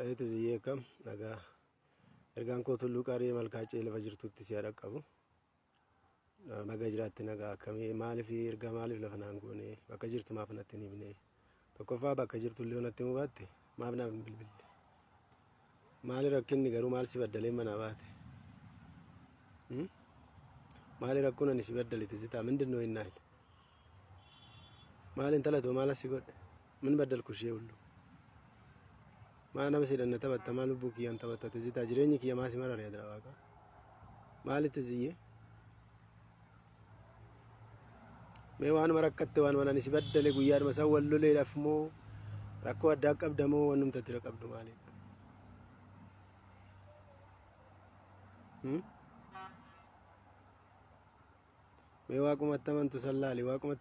Ayeti ziyee kam nagaa ergaan koo tulluu qaaree malkaacee lafa jirtutti si dhaqqabu. Nagaa jiraatti nagaa akkamii maaliif ergaa maaliif lafa naan goone bakka jirtu maaf natti hin himne tokkoffaa bakka jirtu illee natti himuu baatte maaf naaf hin bilbille maali rakkinni garuu maal si baddalee manaa baate maali rakkoon ani si baddalite sitaa ምንድን ነው ይናል maali intala too maal assi godhe min baddalku ishee hullu maa nama sidhanna taphatta maal lubbuu kiyyaan taphattate sitaa jireenyi kiyya maasi marare adira waaqa maalitti ziyye mee waanuma rakkatte waanuma ani si baddale guyyaadhuma san wal loleedhaaf moo rakkoo addaa qabda moo wannumta tira qabdu maaliidha mee waaqumatti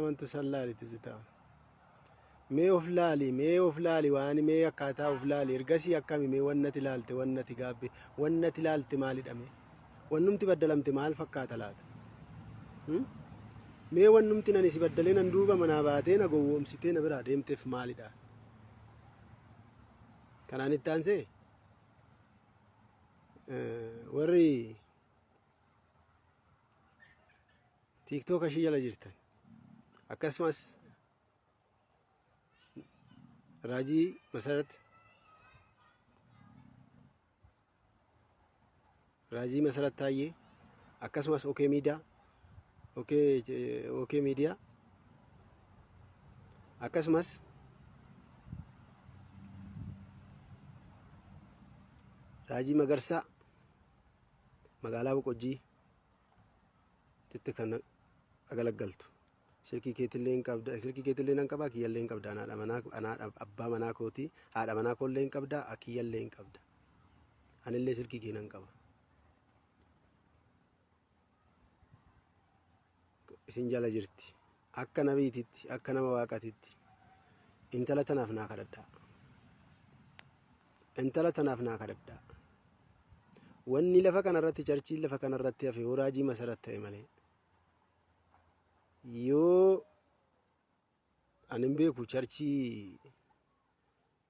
amantu sallaali tisitaa mee of laali waan mee akkaataa of laali ergasii akkami mee wannati laalte wannati gaabbe wannati laalte maalidhame wannumti baddalamte maal fakkaata laata mee wannumti nani si baddalee nan duuba manaa baatee na gowwoomsitee na biraa deemteef maalidha kanaan itti aansee warri TikTok ashii jala jirtan akkasumas Raajii Masarat Taayee akkasumas OK Media akkasumas Raajii Magarsaa magaalaa Boqojjii titti kan agalaggaltu silkii keetillee hin qabda silkii keetillee nan qabaa kiyyallee hin qabda anaadha abbaa manaa kooti haadha manaa koollee hin qabda akiyyallee hin qabda anillee silkii kee nan qaba isin jala jirti akka nabiititti akka nama waaqatitti intala tanaaf naa kadhadhaa wanni lafa kanarratti charchiin lafa kanarratti hafe Raajii Masarat ta'e malee yoo anin beeku charchii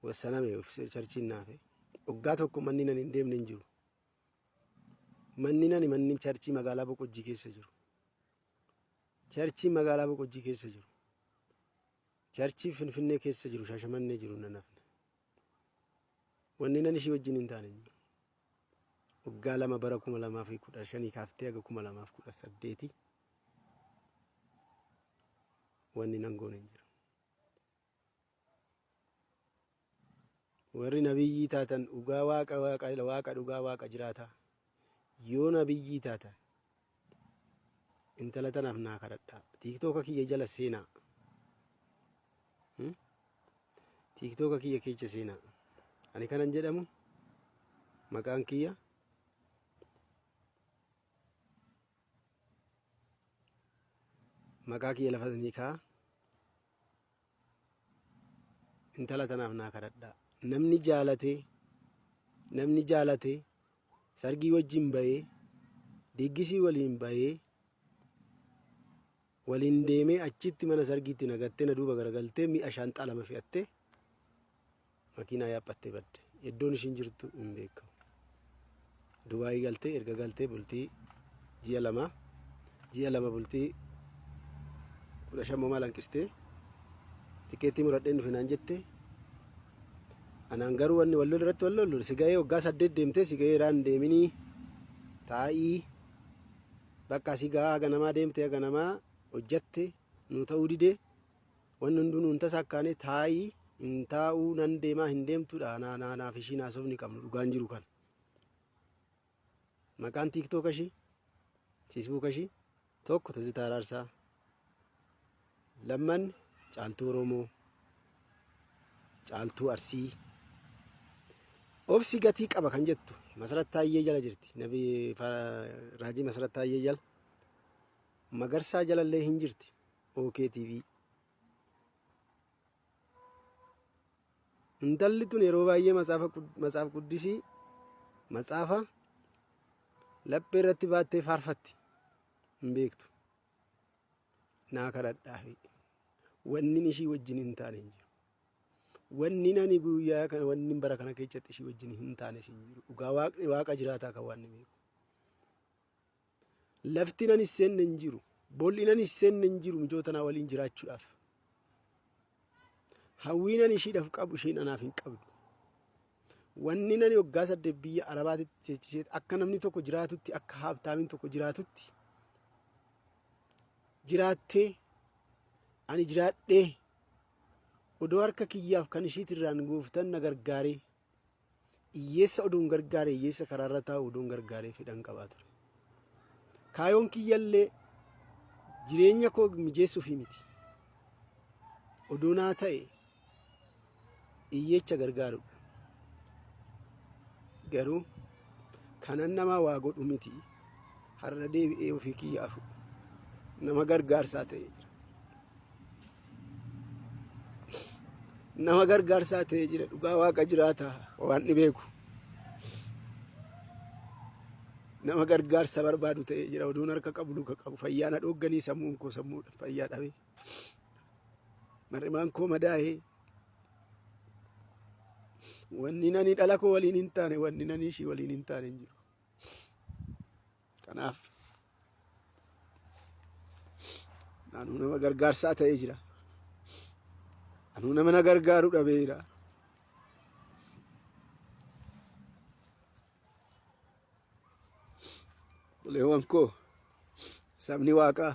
wassaname charchiin naafe waggaa tokko manni nan hin deemne hin jiru manni charchii magaalaa Boqojjii keessa jiru charchii magaalaa Boqojjii keessa jiru charchii Finfinnee keessa jiru Shaashamannee jiru nan hafne wanni nan ishii wajjin hin taane waggaa lama bara 2015 kaaftee haga 2018 wanni nan goone hin jiru warri nabiyyii taatan dhugaa waaqa dhugaa waaqa jiraata yoo nabiyyii taatan intala tanaaf naa kadhadhaa TikTok kiyya jala seenaa TikTok kiyya keessa seenaa ani kanan jedhamu maqaan kiyya maqaa kiyya lafa nikaa intala tanaaf naa kadhadhaa namni jaalate sargii wajjin bahee diggisii waliin bahee waliin deemee achitti mana sargiitti nagattee na duuba garagaltee mi'a shaanxaa lama fe'attee makiinaa yaabbattee badde iddoon ishiin jirtu hin beekamu Dubaayii galtee erga galtee bultii ji'a lama bultii 15 maal hanqistee tikeetii muradheen dhufe naan jette anaan garuu wanni wal lolu si ga'ee waggaa 8 deemtee si ga'ee raan deeminii taa'ii bakka si ga'aa haga namaa deemtee haga namaa hojjatte nu ta'uu didee wanni hunduu nuun tasaa akkaanee taa'ii hin taa'uu nan deemaa hin deemtuudha naaf ishii naasofni qabnu dhugaan jiru kan maqaan TikTok ashii Facebook ashii tokko Tizitaa Araarsaa lamman caaltuu Oromoo caaltuu Arsii obsi gatii qaba kan jettu Masarat Taayee jala jirti nabi Raajii Masarat Taayee jala Magarsaa jalallee hin jirti OK TV intalli tun yeroo baay'ee matsaaf quddisii matsaafa laphee irratti baattee faarfatti hin beektu naa kadhadhaa wanni ishii wajjin hin taane hin jiru wanni nani guyyaa kana wanni bara kana keessatti ishii wajjin hin taane sin jiru dhugaa waaqni waaqa jiraataa kan waan beeku lafti nan iseen hin jiru bolli nan iseen hin jiru mijoota na waliin jiraachuudhaaf hawwiinan ishiidhaaf qabu ishiin anaaf hin qabdu wanni nani waggaa 8 biyya arabaatti jechiseet akka namni tokko jiraatutti akka haabtaamiin tokko jiraatutti jiraattee ani jiraadhee odoo harka kiyyaaf kan ishiitirraan gooftan na gargaaree iyyeessa oduun gargaaree iyyeessa karaarra taa'u oduun gargaaree fedhan qabaa ture kaayoon kiyyallee jireenya koo mijeessuufi miti oduu naa ta'e iyyeecha gargaarudha garuu kanan nama waa godhu miti har'a deebi'ee ofii kiyyaafu nama gargaarsaa ta'e jira nama gargaarsaa ta'e jira dhugaa waaqa jiraataa waan ni beeku nama gargaarsa barbaadu ta'e jira oduun harka qabu luka qabu fayyaana dhoogganii sammuun koo sammuudha fayyaa dhabe marrimaan koo madaa'ee wanni nani dhala koo waliin hin taane wanni nani ishii waliin hin taane hin jiru kanaaf naanuu nama gargaarsaa ta'e jira anuu nama na gargaaru dhabeera buleewwan koo sabni waaqaa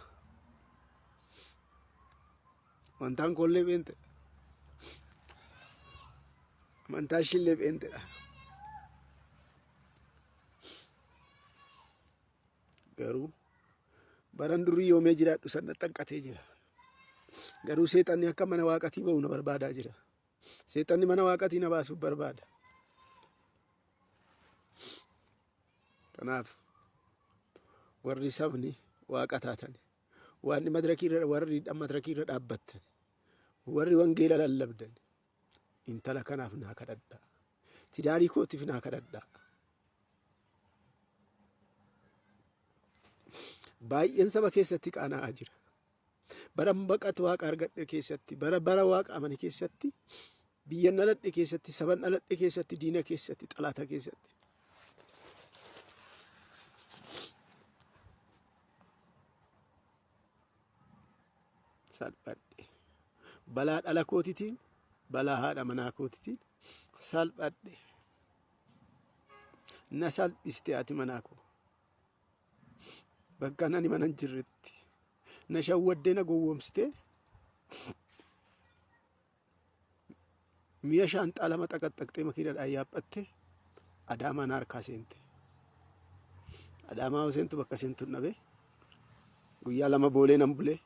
wantaan koollee beente amantaa ishiillee beentedha garuu baran durii yoomee jiraadhu sanna xanqatee jira garuu seexanni akka mana waaqatii ba'u na barbaadaa jira seexanni mana waaqatii na baasuuf barbaada kanaaf warri sabni waaqa taatan waan warri madirakii irra dhaabbattan warri wangeela lallabdan intala kanaaf naa kadhadhaa tidaarii kootiif naa kadhadhaa baay'een saba keessatti qaana'aa jira bara baqatu waaqa argadhe keessatti bara waaqa amane keessatti biyyan dhaladhe keessatti saban dhaladhe keessatti diina keessatti xalaata keessatti salphadhe balaa dhala kootitiin balaa haadha manaa kootitiin salphadhe na salphiste ati manaa koo bakka nani manan jirretti na shawwaddee na gowwoomsitee mi'a shaanxaa lama xaqaxaqxee makiinadhaan yaabbattee adaamaa na harkaa seente adaamaa seentu bakka seentu dhabe guyyaa lama boolee nan bulee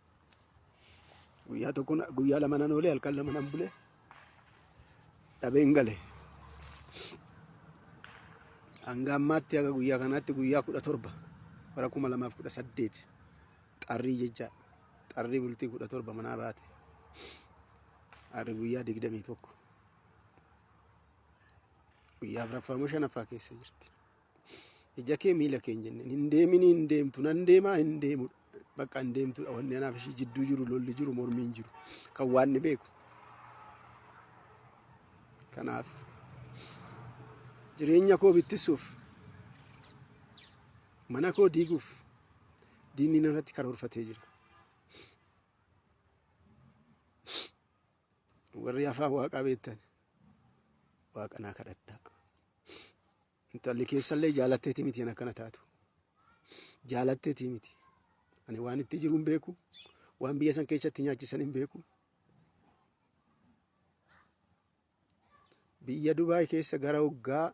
guyyaa tokko guyyaa lama nan oolee halkan lama nan bulee dhabeen gale hanga ammaatti haga guyyaa kanaatti guyyaa 17 bara 2018 xarrii jecha xarrii bultii 17 manaa baate harri guyyaa 21 guyyaa afuraffaa shanaffaa keessa jirti ija kee miila kee jenne hin deemini hin deemtu nan deemaa hin deemu bakka hin deemtudha wanni anaaf ishii jidduu jiru lolli jiru mormiin jiru kan waan ni beeku kanaaf jireenya koo bittisuuf mana koo diiguuf diinni narratti karoorfatee jira warri afaan waaqaa beektan waaqa naa kadhadhaa intalli keessallee jaalatteeti miti ana kana taatu jaalatteeti miti ani waan itti jiru hin beeku waan biyya san keessatti nyaachisan hin beeku biyya Dubaay keessa gara waggaa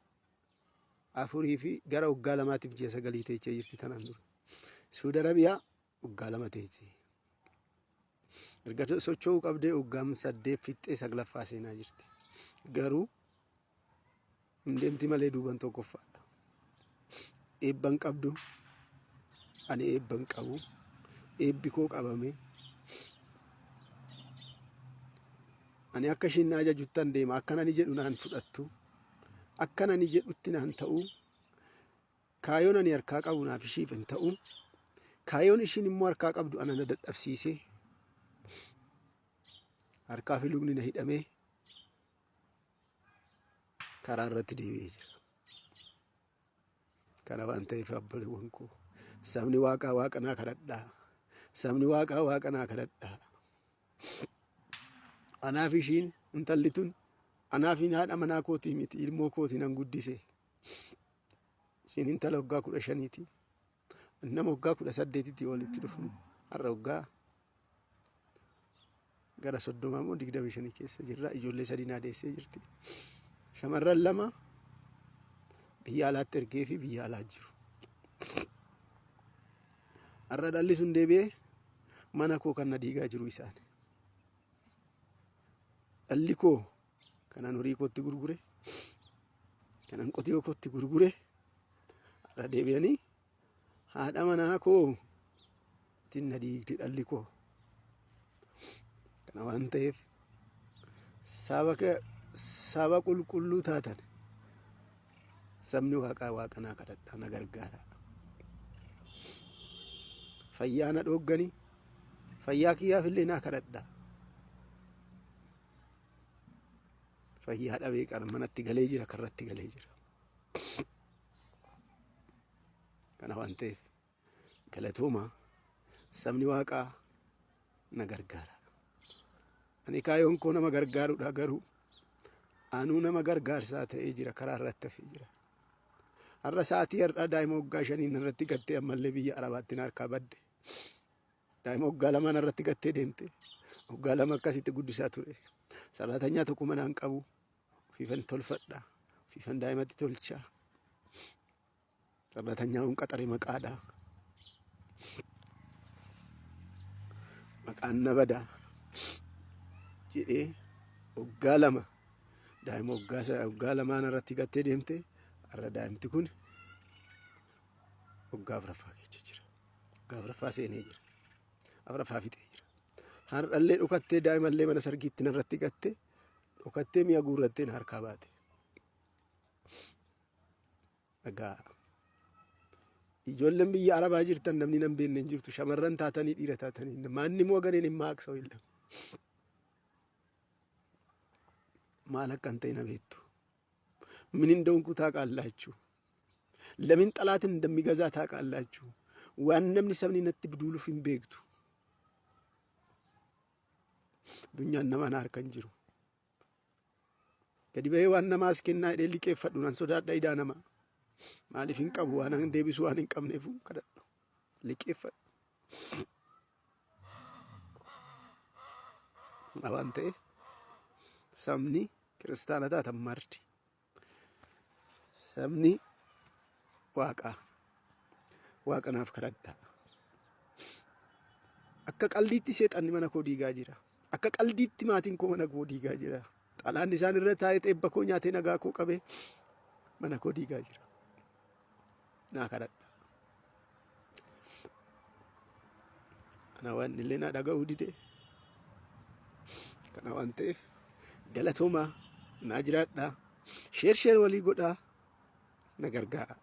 4 fi gara waggaa 2tiif ji'a 9 teechee jirti tanaan dura Saudi Arabiyaa waggaa 2 teechee erga socho'uu qabdee waggaa 8 fixxee 9ffaa seenaa jirti garuu hin deemti malee duuban tokkoffaadha eebban qabdu ani eebban qabu eebbi koo qabame ani akka ishiin na ajajuttan deema akkana ni jedhu naan fudhattu akkana ni jedhutti naan ta'u kaayoon ani harkaa qabu naaf ishiif hin ta'u kaayoon ishiin immoo harkaa qabdu ana na dadhabsiisee harkaa fi lugni na hidhamee karaa irratti deebi'ee jira. Kana waan ta'eef obboleewwan koo sabni waaqaa waaqanaa kadhadhaa. Sabni waaqaa waaqanaa kadhadhaa. Anaaf ishiin intalli tun anaaf haadha manaa kootii miti ilmoo kootii nan guddise. Ishiin intala waggaa 15ti. Nama waggaa 18tti walitti dhufnu har'a waggaa gara 30 moo 25 keessa jirra. Ijoollee 3 naadeessee jirti. Shamarran 2 biyya alaatti ergee fi biyya alaa jiru. Har'a dhalli sun deebi'ee mana koo kan na diigaa jiru isaan. Dhalli koo kanan horii kootti gurgure, kanan qotiyoo kootti gurgure har'a deebi'anii haadha manaa koo tinna diigdi dhalli koo. Kana waan ta'eef saba qulqulluu taatan sabni waaqaa waaqanaa kadhadhaa na gargaara. Fayyaa na dhoogganii fayyaa kiyyaaf illee naa kadhadhaa. Fayyaa dhabee qara manatti galee jira karratti galee jira. Kana waan ta'eef galatooma sabni waaqaa na gargaara. Ani kaayoon koo nama gargaaruudha garuu anuu nama gargaarsaa ta'ee jira karaa irratti hafee jira. Har'a sa'aatii har'aa daa'ima waggaa 5 irratti gattee ammallee biyya Arabaatti harkaa badde. Daa'ima waggaa 2 irratti gattee deemte. Waggaa 2 akkasitti guddisaa ture. Saraatanyaa tokko manaan qabu ofiifan tolfadha. Ofiifan daa'imatti tolcha. Saraatanyaa hun qaxare maqaadha. Maqaan na bada jedhee waggaa 2 daa'ima waggaa 2 irratti gattee deemte. Har'a daa'imti kun waggaa 4 keessa jira. Waggaa 4 seenee jira. 4 fixee jira. Har'allee dhokattee daa'imallee mana sargiitti narratti gatte dhokattee mi'a guurrattee na harkaa baate. Egaa ijoolleen biyya Arabaa jirtan namni nan beekne hin jirtu. Shamarran taatanii dhiira taatanii maanni moo ganeen hin maaqsa'u illee. Maal akkan ta'e na beektu. ምን እንደሆንኩ ታውቃላችሁ። ለምን ጠላትን እንደሚገዛ ታውቃላችሁ። ዋናም ሰብኒ ነት ብዱሉፍ ይንቤክቱ ዱኛ ነማን አርከን ጅሩ ከዲበይ ዋና ማስከና ሊቄ ፈዱናን ሶዳዳ ይዳነማ ማሊፊን ቀቡ ዋናን ዴቢሱ ዋንን ቀምነፉ ከደ ሊቄ ፈ አባንቴ ሰምኒ ክርስቲያናታ ተማርዲ sabni waaqanaaf kadhadhaa. Akka qaldiitti seexanni mana koo diigaa jira. Akka qaldiitti maatiin koo mana koo diigaa jira. Xalaan isaan irra taa'ee eebba koo nyaatee nagaa koo qabee mana koo diigaa jira. Naa kadhadhaa. Kana waan illee naa dhaga'uu dide. Kana waan ta'eef galatooma naa jiraadhaa. Sheer walii godhaa. Na gargaara.